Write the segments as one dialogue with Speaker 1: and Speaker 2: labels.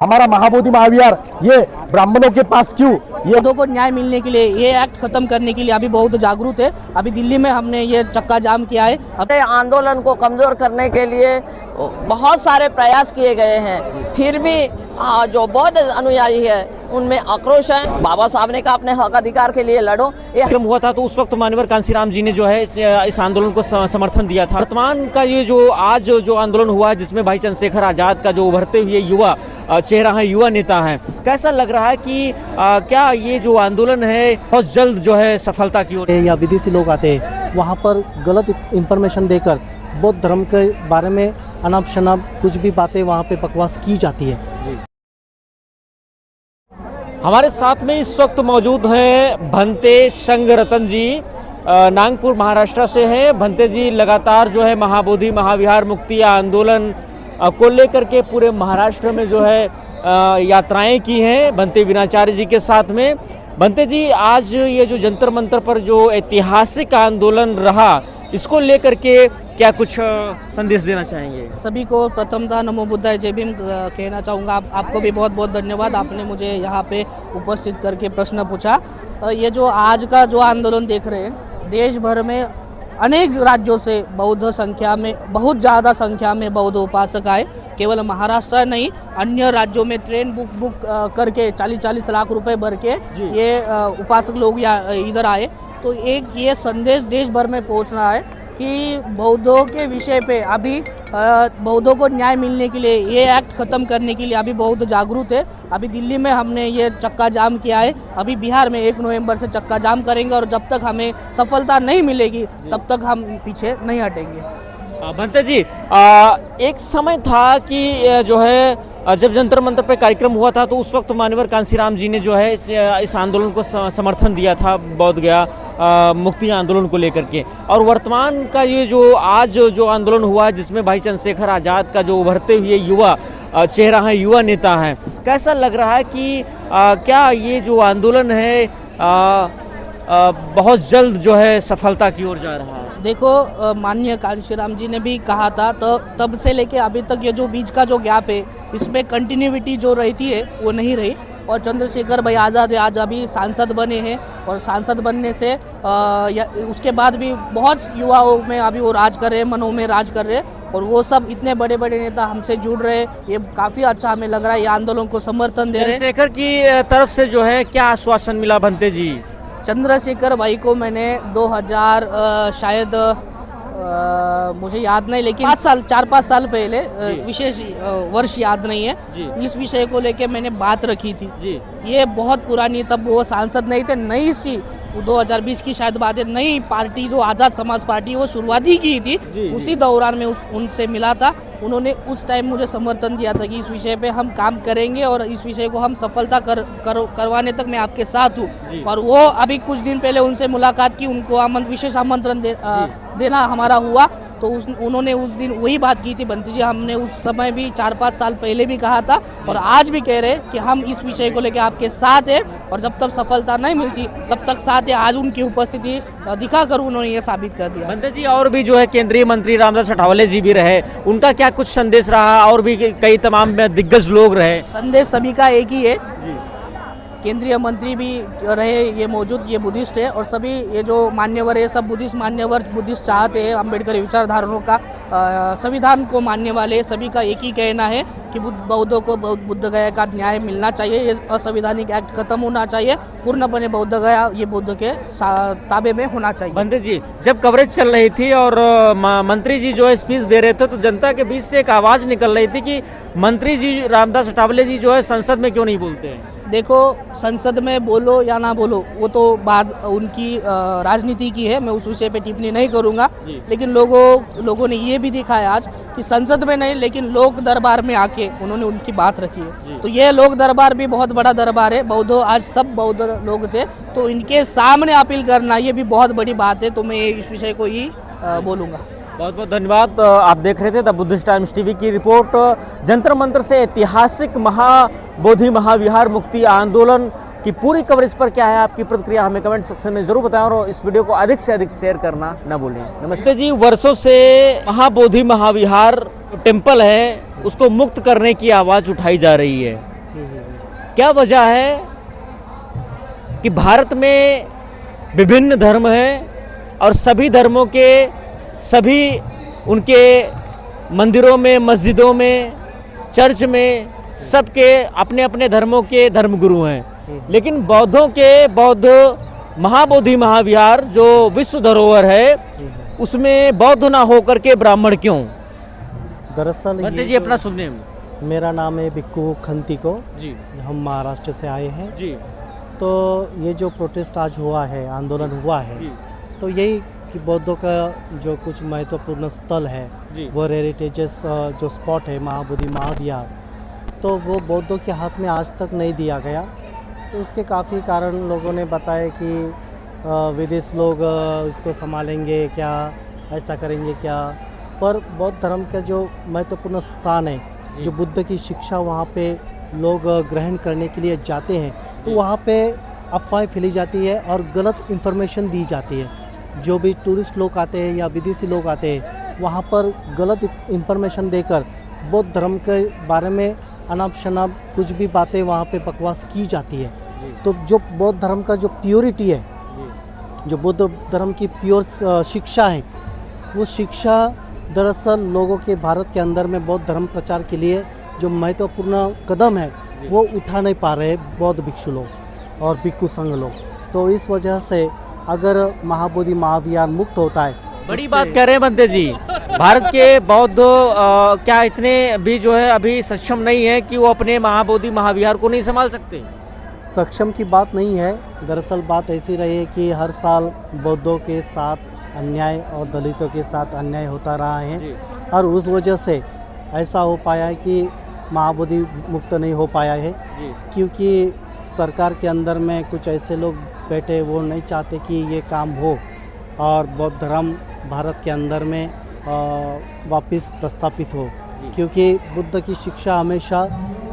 Speaker 1: हमारा महाबोधि महाविहार ये ब्राह्मणों के पास क्यों? ये
Speaker 2: बौद्धों को न्याय मिलने के लिए, ये एक्ट खत्म करने के लिए अभी बहुत जागरूक है। अभी दिल्ली में हमने ये चक्का जाम किया है।
Speaker 3: अपने आंदोलन को कमजोर करने के लिए बहुत सारे प्रयास किए गए हैं, फिर भी जो बौद्ध अनुयायी है उनमें आक्रोश है। बाबा साहब ने कहा अपने हक अधिकार के लिए लड़ो।
Speaker 4: कार्यक्रम हुआ था तो उस वक्त मान्यवर कांसीराम जी ने जो है इस आंदोलन को समर्थन दिया था। वर्तमान का ये जो आज जो आंदोलन हुआ है जिसमें भाई चंद्रशेखर आजाद का जो उभरते हुए युवा चेहरा है, युवा नेता हैं, कैसा लग रहा है कि क्या ये जो आंदोलन है बहुत जल्द जो है सफलता की ओर?
Speaker 5: या विदेशी लोग आते हैं वहाँ पर गलत इंफॉर्मेशन देकर बौद्ध धर्म के बारे में अनाप शनाप कुछ भी बातें वहाँ पे बकवास की जाती है।
Speaker 4: हमारे साथ में इस वक्त मौजूद हैं भंते संगरतन जी, नागपुर महाराष्ट्र से हैं। भंते जी लगातार जो है महाबोधि महाविहार मुक्ति आंदोलन को लेकर के पूरे महाराष्ट्र में जो है यात्राएं की हैं भंते विनाचार्य जी के साथ में। भंते जी, आज ये जो जंतर मंतर पर जो ऐतिहासिक आंदोलन रहा, इसको लेकर के क्या कुछ संदेश देना चाहेंगे?
Speaker 2: सभी को प्रथमतः नमो बुद्धाय जय भीम कहना चाहूँगा। आपको भी बहुत बहुत धन्यवाद, आपने मुझे यहाँ पे उपस्थित करके प्रश्न पूछा। ये जो आज का जो आंदोलन देख रहे हैं, देश भर में अनेक राज्यों से बौद्ध संख्या में, बहुत ज़्यादा संख्या में बौद्ध उपासक आए। केवल महाराष्ट्र नहीं, अन्य राज्यों में ट्रेन बुक करके 40-40 लाख रुपए भर के ये उपासक लोग इधर आए। तो एक ये संदेश देश भर में पहुंच रहा है कि बौद्धों के विषय पे अभी बौद्धों को न्याय मिलने के लिए, ये एक्ट खत्म करने के लिए अभी बहुत जागरूक है। अभी दिल्ली में हमने ये चक्का जाम किया है। अभी बिहार में 1 नवंबर से चक्का जाम करेंगे और जब तक हमें सफलता नहीं मिलेगी तब तक हम पीछे नहीं हटेंगे।
Speaker 4: भंते जी, एक समय था कि जो है जब जंतर मंतर पे कार्यक्रम हुआ था तो उस वक्त मान्यवर कांसीराम जी ने जो है इस आंदोलन को समर्थन दिया था, बोध गया मुक्ति आंदोलन को लेकर के। और वर्तमान का ये जो आज जो आंदोलन हुआ है जिसमें भाई चंद्रशेखर आजाद का जो उभरते हुए युवा चेहरा है, युवा नेता हैं, कैसा लग रहा है कि क्या ये जो आंदोलन है बहुत जल्द जो है सफलता की ओर जा रहा है?
Speaker 2: देखो, माननीय कांशीराम जी ने भी कहा था, तो तब से लेके अभी तक ये जो बीच का जो गैप है, इसमें कंटिन्यूटी जो रहती है वो नहीं रही। और चंद्रशेखर भाई आज़ाद आज अभी सांसद बने हैं और सांसद बनने से उसके बाद भी बहुत युवाओं में अभी वो राज कर रहे हैं, मनों में राज कर रहे हैं। और वो सब इतने बड़े बड़े नेता हमसे जुड़ रहे हैं, ये काफ़ी अच्छा हमें लग रहा है। ये आंदोलन को समर्थन दे रहे हैं।
Speaker 4: चंद्रशेखर की तरफ से जो है क्या आश्वासन मिला भंते जी?
Speaker 2: चंद्रशेखर भाई को मैंने 2000 शायद मुझे याद नहीं, लेकिन 4-5 साल पहले, विशेष वर्ष याद नहीं है, इस विषय को लेके मैंने बात रखी थी। ये बहुत पुरानी, तब वो सांसद नहीं थे, नई सी 2020 की शायद बात है, नई पार्टी जो आज़ाद समाज पार्टी वो शुरुआत ही की थी। उसी दौरान में उनसे मिला था। उन्होंने उस टाइम मुझे समर्थन दिया था कि इस विषय पे हम काम करेंगे और इस विषय को हम सफलता करवाने तक मैं आपके साथ हूँ। और वो अभी कुछ दिन पहले उनसे मुलाकात की, उनको विशेष आमंत्रण देना हमारा हुआ, तो उन्होंने उस दिन वही बात की थी। बंती जी, हमने उस समय भी 4-5 साल पहले भी कहा था और आज भी कह रहे कि हम इस विषय को लेकर आपके साथ हैं और जब तक सफलता नहीं मिलती तब तक साथ है। आज उनकी उपस्थिति दिखाकर उन्होंने ये साबित कर दिया।
Speaker 4: बंते जी, और भी जो है केंद्रीय मंत्री रामदास अठावले जी भी रहे, उनका क्या कुछ संदेश रहा? और भी कई तमाम दिग्गज लोग रहे। संदेश
Speaker 2: सभी का एक ही है। केंद्रीय मंत्री भी रहे, ये मौजूद, ये बुद्धिस्ट है और सभी ये जो मान्यवर है सब बुद्धिस्ट मान्यवर, बुद्धिस्ट चाहते हैं अम्बेडकर विचारधाराओं का, संविधान को मानने वाले सभी का एक ही कहना है कि बौद्धों को बुद्ध गया का न्याय मिलना चाहिए। ये असंवैधानिक एक्ट खत्म होना चाहिए, पूर्णपणे बौद्ध गया ये बुद्ध के ताबे में होना चाहिए।
Speaker 4: बंते जी, जब कवरेज चल रही थी और मंत्री जी जो है स्पीच दे रहे थे तो जनता के बीच से एक आवाज़ निकल रही थी कि मंत्री जी रामदास अठावले जी जो है संसद में क्यों नहीं बोलते हैं?
Speaker 2: देखो, संसद में बोलो या ना बोलो वो तो बात उनकी राजनीति की है, मैं उस विषय पे टिप्पणी नहीं करूंगा। लेकिन लोगों ने ये भी दिखाया आज कि संसद में नहीं लेकिन लोक दरबार में आके उन्होंने उनकी बात रखी है। तो ये लोक दरबार भी बहुत बड़ा दरबार है। बौद्ध आज सब बौद्ध लोग थे, तो इनके सामने अपील करना ये भी बहुत बड़ी बात है। तो मैं इस विषय को ही बोलूँगा।
Speaker 4: बहुत बहुत धन्यवाद। आप देख रहे थे द बुद्धिस्ट टाइम्स टीवी की रिपोर्ट। जंतर मंतर से ऐतिहासिक महाबोधि महाविहार मुक्ति आंदोलन की पूरी कवरेज पर क्या है आपकी प्रतिक्रिया, हमें कमेंट सेक्शन में जरूर बताएं और इस वीडियो को अधिक से अधिक शेयर करना न भूलें। नमस्ते जी, वर्षों से महाबोधि महाविहार टेम्पल है उसको मुक्त करने की आवाज़ उठाई जा रही है। क्या वजह है कि भारत में विभिन्न धर्म हैं और सभी धर्मों के सभी उनके मंदिरों में, मस्जिदों में, चर्च में सबके अपने अपने धर्मों के धर्मगुरु हैं, लेकिन बौद्धों के बौद्ध महाबोधि महाविहार जो विश्व धरोहर है उसमें बौद्ध ना होकर के ब्राह्मण क्यों?
Speaker 5: दरअसल
Speaker 4: बंदे
Speaker 5: ये
Speaker 4: जी अपना सुनने में।
Speaker 5: मेरा नाम है बिक्कू खंतिको,
Speaker 4: जी
Speaker 5: हम महाराष्ट्र से आए हैं।
Speaker 4: जी
Speaker 5: तो ये जो प्रोटेस्ट आज हुआ है, आंदोलन हुआ है,
Speaker 4: जी
Speaker 5: तो यही कि बौद्धों का जो कुछ महत्वपूर्ण स्थल है
Speaker 4: जी
Speaker 5: वो हेरिटेजेस जो स्पॉट है महाबोधि महाविहार, तो वो बौद्धों के हाथ में आज तक नहीं दिया गया। तो उसके काफ़ी कारण लोगों ने बताए कि विदेश लोग इसको संभालेंगे क्या, ऐसा करेंगे क्या, पर बौद्ध धर्म का जो महत्वपूर्ण स्थान है, जो बुद्ध की शिक्षा वहाँ पे लोग ग्रहण करने के लिए जाते हैं, तो वहाँ पे अफवाहें फैली जाती है और गलत इन्फॉर्मेशन दी जाती है। जो भी टूरिस्ट लोग आते हैं या विदेशी लोग आते हैं, वहाँ पर गलत इन्फॉर्मेशन देकर बौद्ध धर्म के बारे में अनाप शनाप कुछ भी बातें वहाँ पे बकवास की जाती है। तो जो बौद्ध धर्म का जो प्योरिटी है, जो बुद्ध धर्म की प्योर शिक्षा है, वो शिक्षा दरअसल लोगों के भारत के अंदर में बौद्ध धर्म प्रचार के लिए जो महत्वपूर्ण कदम है वो उठा नहीं पा रहे बौद्ध भिक्षु लोग और भिक्षु संघ लोग। तो इस वजह से अगर महाबोधि महाविहार मुक्त होता है,
Speaker 4: बड़ी बात कह रहे हैं बंदे जी। भारत के बौद्ध क्या इतने भी जो है अभी सक्षम नहीं है कि वो अपने महाबोधि महाविहार को नहीं संभाल सकते?
Speaker 5: सक्षम की बात नहीं है, दरअसल बात ऐसी रही है कि हर साल बौद्धों के साथ अन्याय और दलितों के साथ अन्याय होता रहा है और उस वजह से ऐसा हो पाया है कि महाबोधि मुक्त नहीं हो पाया है, क्योंकि सरकार के अंदर में कुछ ऐसे लोग बैठे वो नहीं चाहते कि ये काम हो और बौद्ध धर्म भारत के अंदर में वापस प्रस्थापित हो, क्योंकि बुद्ध की शिक्षा हमेशा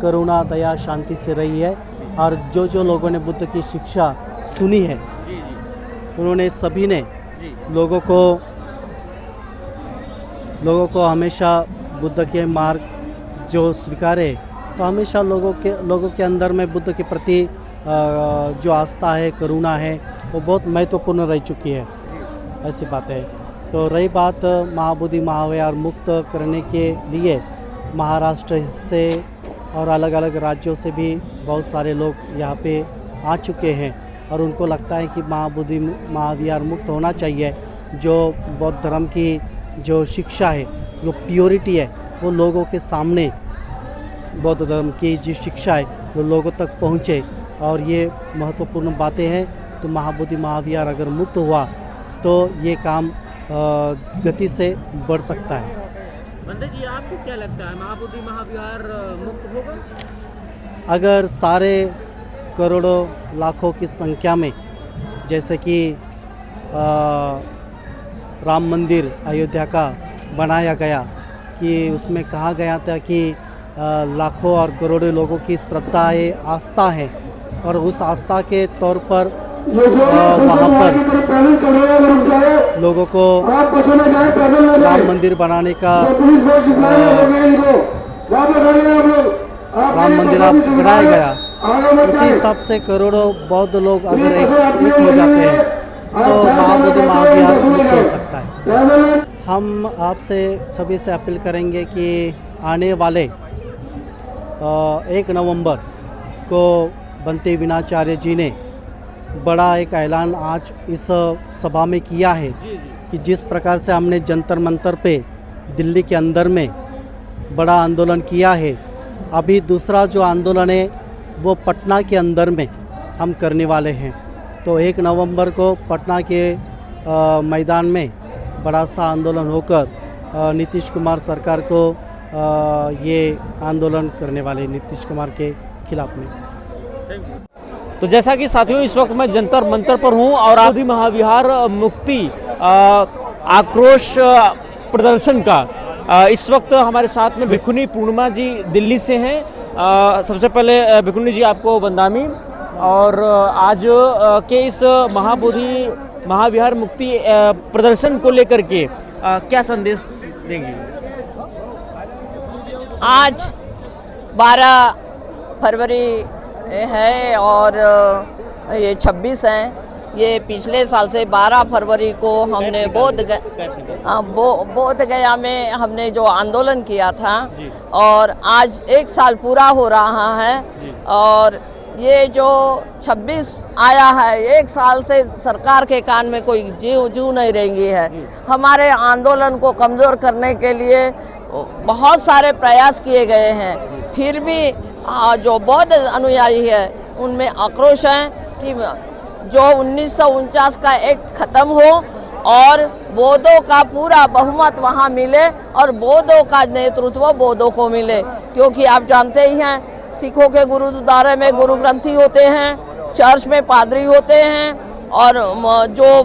Speaker 5: करुणा, दया, शांति से रही है और जो लोगों ने बुद्ध की शिक्षा सुनी है उन्होंने सभी ने लोगों को हमेशा बुद्ध के मार्ग जो स्वीकारे, तो हमेशा लोगों के अंदर में बुद्ध के प्रति जो आस्था है, करुणा है, वो बहुत महत्वपूर्ण रह चुकी है। ऐसी बात है। तो रही बात महाबोधि महाविहार मुक्त करने के लिए महाराष्ट्र से और अलग अलग राज्यों से भी बहुत सारे लोग यहाँ पे आ चुके हैं और उनको लगता है कि महाबोधि महाविहार मुक्त होना चाहिए। जो बौद्ध धर्म की जो शिक्षा है, जो प्योरिटी है, वो लोगों के सामने बौद्ध धर्म की जो शिक्षा है वो लोगों तक पहुँचे और ये महत्वपूर्ण बातें हैं। तो महाबोधि महाविहार अगर मुक्त हुआ तो ये काम गति से बढ़ सकता है।
Speaker 4: बंदे जी आपको क्या लगता है, महाबोधि महाविहार मुक्त होगा?
Speaker 5: अगर सारे करोड़ों लाखों की संख्या में, जैसे कि राम मंदिर अयोध्या का बनाया गया, कि उसमें कहा गया था कि लाखों और करोड़ों लोगों की श्रद्धा है, आस्था है और उस आस्था के तौर पर वहाँ पर लोगों को राम मंदिर बनाने का राम मंदिर बनाया गया, उसी हिसाब से करोड़ों बौद्ध लोग अगर एक हो जाते हैं तो महाबोधि महाविहार मुक्त हो सकता है। हम आपसे सभी से अपील करेंगे कि आने वाले 1 नवंबर को बंते विनाचार्य जी ने बड़ा एक ऐलान आज इस सभा में किया है कि जिस प्रकार से हमने जंतर मंतर पे दिल्ली के अंदर में बड़ा आंदोलन किया है, अभी दूसरा जो आंदोलन है वो पटना के अंदर में हम करने वाले हैं। तो 1 नवंबर को पटना के मैदान में बड़ा सा आंदोलन होकर नीतीश कुमार सरकार को ये आंदोलन करने वाले नीतीश कुमार के खिलाफ में।
Speaker 4: तो जैसा कि साथियों इस वक्त मैं जंतर मंतर पर हूं और महाबोधि महाविहार मुक्ति आक्रोश प्रदर्शन का इस वक्त हमारे साथ में भिखुनी पूर्णिमा जी दिल्ली से हैं। सबसे पहले भिखुनी जी आपको वंदामी, और आज के इस महाबोधि महाविहार मुक्ति प्रदर्शन को लेकर के क्या संदेश देंगे?
Speaker 3: आज 12 फरवरी है और ये 26 है। ये पिछले साल से 12 फरवरी को हमने बोध गया में हमने जो आंदोलन किया था और आज 1 साल पूरा हो रहा है। और ये जो 26 आया है, 1 साल से सरकार के कान में कोई जू नहीं रहेंगी है। हमारे आंदोलन को कमज़ोर करने के लिए बहुत सारे प्रयास किए गए हैं, फिर भी जो बौद्ध अनुयायी है उनमें आक्रोश है कि जो 1949 का एक्ट ख़त्म हो और बौद्धों का पूरा बहुमत वहाँ मिले और बौद्धों का नेतृत्व बौद्धों को मिले। क्योंकि आप जानते ही हैं, सिखों के गुरुद्वारे में गुरु ग्रंथी होते हैं, चर्च में पादरी होते हैं और जो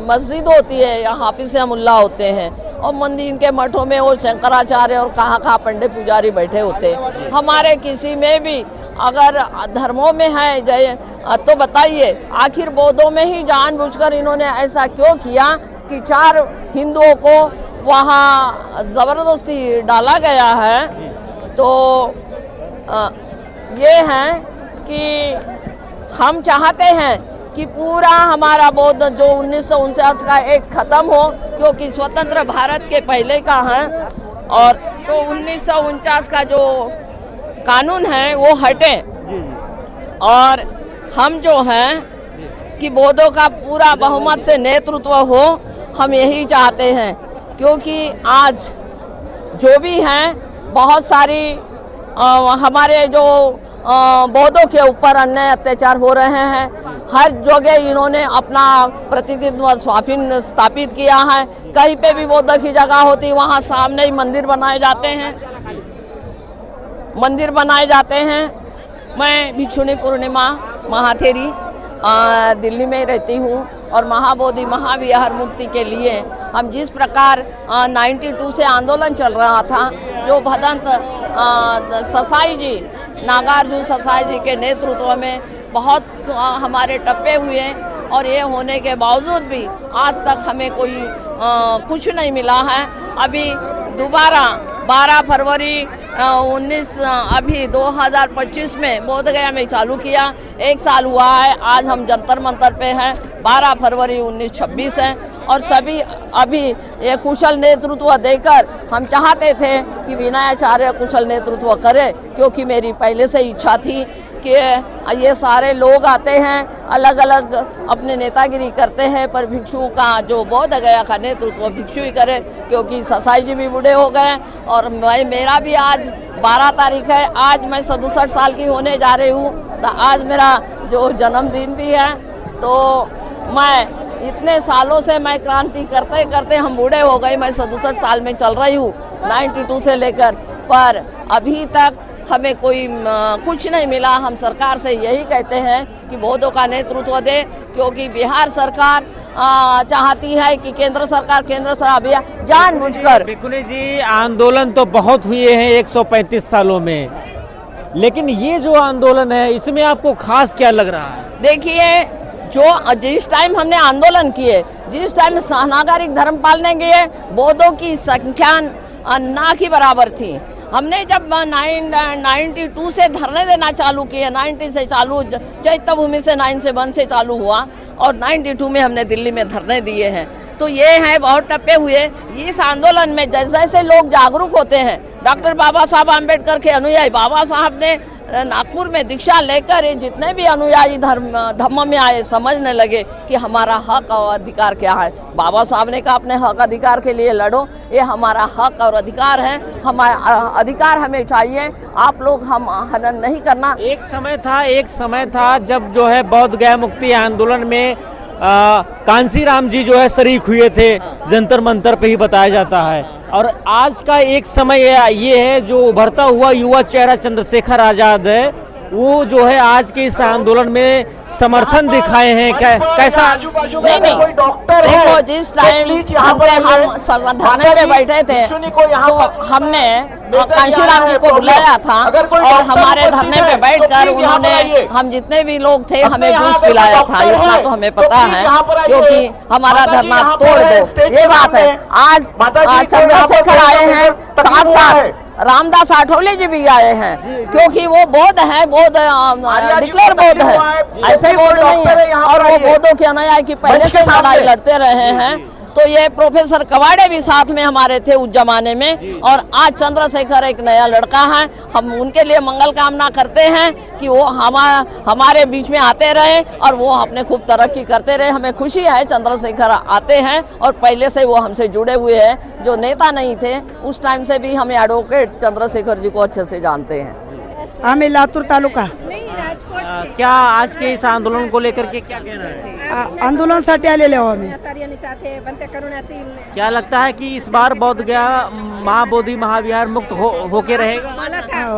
Speaker 3: मस्जिद होती है यहाँ हाफिज़ मुल्ला होते हैं और मंदिर के मठों में वो शंकराचार्य और कहाँ पंडित पुजारी बैठे होते हैं। हमारे किसी में भी अगर धर्मों में है जय तो बताइए, आखिर बौद्धों में ही जानबूझकर इन्होंने ऐसा क्यों किया कि 4 हिंदुओं को वहाँ ज़बरदस्ती डाला गया है। तो ये है कि हम चाहते हैं कि पूरा हमारा बौद्ध जो 1949 का एक ख़त्म हो, क्योंकि स्वतंत्र भारत के पहले का है और तो 1949 का जो कानून है वो हटे और हम जो हैं कि बौद्धों का पूरा बहुमत से नेतृत्व हो, हम यही चाहते हैं। क्योंकि आज जो भी हैं बहुत सारी हमारे जो बौद्धों के ऊपर अन्याय अत्याचार हो रहे हैं। हर जगह इन्होंने अपना प्रतिनिधित्व स्थापित किया है। कहीं पे भी बौद्ध की जगह होती वहाँ सामने ही मंदिर बनाए जाते हैं। मैं भिक्षुणी पूर्णिमा महाथेरी दिल्ली में रहती हूँ और महाबोधि महाविहार मुक्ति के लिए हम जिस प्रकार 92 से आंदोलन चल रहा था, जो भदंत ससाई जी, नागार्जुन ससाई जी के नेतृत्व में बहुत हमारे टप्पे हुए और ये होने के बावजूद भी आज तक हमें कोई कुछ नहीं मिला है। अभी दोबारा 12 फरवरी 2025 में बोधगया में चालू किया, 1 साल हुआ है। आज हम जंतर मंतर पे हैं। 12 फरवरी 1926 है और सभी अभी ये कुशल नेतृत्व देकर हम चाहते थे कि विनयाचार्य कुशल नेतृत्व करे, क्योंकि मेरी पहले से इच्छा थी कि ये सारे लोग आते हैं, अलग अलग अपने नेतागिरी करते हैं, पर भिक्षु का जो बोध गया का नेतृत्व भिक्षु ही करे। क्योंकि ससाई जी भी बूढ़े हो गए और मेरा भी आज 12 तारीख है, आज मैं 67 साल की होने जा रही हूँ। तो आज मेरा जो जन्मदिन भी है। तो मैं इतने सालों से मैं क्रांति करते करते हम बूढ़े हो गए। मैं 67 साल में चल रही हूँ 92 से लेकर, पर अभी तक हमें कोई कुछ नहीं मिला। हम सरकार से यही कहते हैं कि बौद्धों का नेतृत्व दे, क्योंकि बिहार सरकार चाहती है कि केंद्र सरकार भी जानबूझकर।
Speaker 4: भिक्षुणी जी, आंदोलन तो बहुत हुए हैं 135 सालों में, लेकिन ये जो आंदोलन है इसमें आपको खास क्या लग रहा है?
Speaker 3: देखिए, जिस टाइम हमने आंदोलन किए, जिस टाइम नागरिक धर्म पालने गए, बौद्धों की संख्या ना की बराबर थी। हमने जब 92 से धरने देना चालू किए, 90 से चालू चैत्य भूमि से 9/7 से चालू हुआ और 92 में हमने दिल्ली में धरने दिए हैं। तो ये है बहुत टप्पे हुए। इस आंदोलन में जैसे जैसे लोग जागरूक होते हैं, डॉक्टर बाबा साहब आम्बेडकर के अनुयायी, बाबा साहब ने नागपुर में दीक्षा लेकर जितने भी अनुयायी धर्म में आए, समझने लगे कि हमारा हक और अधिकार क्या है। बाबा साहब ने कहा अपने हक अधिकार के लिए लड़ो, ये हमारा हक और अधिकार है, हमारा अधिकार हमें चाहिए, आप लोग हम हनन नहीं करना।
Speaker 4: एक समय था जब जो है बौद्ध गया मुक्ति आंदोलन में कांसीराम जी जो है शरीक हुए थे, जंतर मंतर पे ही बताया जाता है। और आज का एक समय ये है जो उभरता हुआ युवा चेहरा चंद्रशेखर आजाद है, वो जो है आज के इस आंदोलन में समर्थन दिखाए हैं। कैसा?
Speaker 3: नहीं, देखो, जिस टाइम हम धरने पे बैठे थे तो हमने कांशीराम जी को बुलाया था और हमारे धरने पे बैठकर उन्होंने, हम जितने भी लोग थे, हमें जूस पिलाया था। इतना तो हमें पता है, क्योंकि हमारा धरना तोड़ दो, ये बात है। आज चंद्रशेखर आए हैं, साथ साथ रामदास आठवले जी भी आए हैं, क्योंकि वो बौद्ध है, बौद्ध डिक्लेयर बौद्ध है, ऐसे बौद्ध नहीं है। और वो बौद्धों के अनुयायी की पहले से लड़ाई लड़ते रहे हैं। तो ये प्रोफेसर कवाड़े भी साथ में हमारे थे उस जमाने में, और आज चंद्रशेखर एक नया लड़का है। हम उनके लिए मंगल कामना करते हैं कि वो हमारे बीच में आते रहे और वो अपने खूब तरक्की करते रहे। हमें खुशी है चंद्रशेखर आते हैं और पहले से वो हमसे जुड़े हुए हैं। जो नेता नहीं थे उस टाइम से भी हमें एडवोकेट चंद्रशेखर जी को अच्छे से जानते हैं।
Speaker 6: आम्ही लातूर तालुका
Speaker 4: क्या आज के इस आंदोलन को लेकर के क्या कहना है?
Speaker 6: आंदोलनासाठी आलेले आहो आम्ही।
Speaker 4: क्या लगता है कि इस बार बोध गया महाबोधि महाविहार मुक्त होके रहेगा?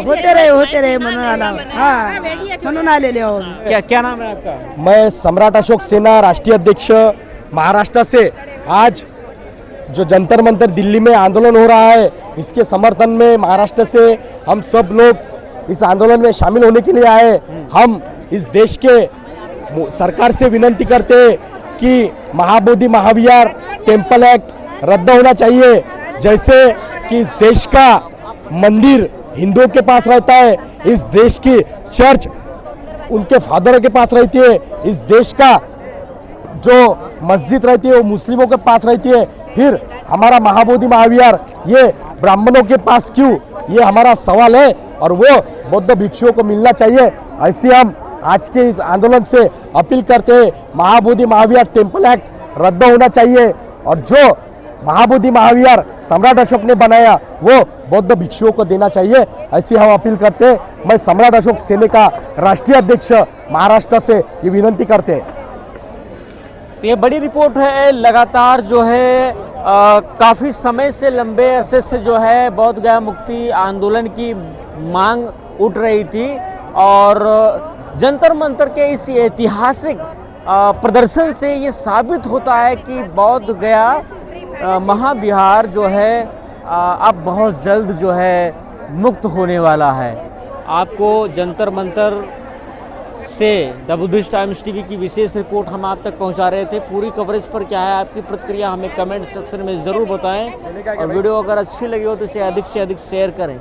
Speaker 6: होते रहे म्हणून आला, हाँ म्हणून आलेले आहो आम्ही।
Speaker 4: क्या नाम है आपका?
Speaker 1: मैं सम्राट अशोक सेना राष्ट्रीय अध्यक्ष महाराष्ट्र से आज जो जंतर मंतर दिल्ली में आंदोलन हो रहा है, इसके समर्थन में महाराष्ट्र से हम सब लोग इस आंदोलन में शामिल होने के लिए आए। हम इस देश के सरकार से विनती करते हैं कि महाबोधि महाविहार टेम्पल एक्ट रद्द होना चाहिए। जैसे कि इस देश का मंदिर हिंदुओं के पास रहता है, इस देश की चर्च उनके फादरों के पास रहती है, इस देश का जो मस्जिद रहती है वो मुस्लिमों के पास रहती है, फिर हमारा महाबोधि महाविहार ये ब्राह्मणों के पास क्यों? ये हमारा सवाल है और वो बौद्ध भिक्षुओं को मिलना चाहिए। ऐसे हम आज के इस आंदोलन से अपील करते हैं, महाबोधि महाविहार टेम्पल एक्ट रद्द होना चाहिए और जो महाबोधि महाविहार सम्राट अशोक ने बनाया वो बौद्ध भिक्षुओं को देना चाहिए। ऐसी हम अपील करते हैं। मैं सम्राट अशोक सेना का राष्ट्रीय अध्यक्ष महाराष्ट्र से ये विनती करते हैं।
Speaker 4: ये बड़ी रिपोर्ट है। लगातार जो है काफ़ी समय से लंबे अरसे से जो है बौद्ध गया मुक्ति आंदोलन की मांग उठ रही थी और जंतर मंतर के इस ऐतिहासिक प्रदर्शन से ये साबित होता है कि बौद्ध गया महाविहार जो है अब बहुत जल्द जो है मुक्त होने वाला है। आपको जंतर मंतर से द बुद्धिस्ट टाइम्स टीवी की विशेष रिपोर्ट हम आप तक पहुंचा रहे थे। पूरी कवरेज पर क्या है आपकी प्रतिक्रिया हमें कमेंट सेक्शन में ज़रूर बताएं और वीडियो अगर अच्छी लगी हो तो इसे अधिक से अधिक शेयर करें।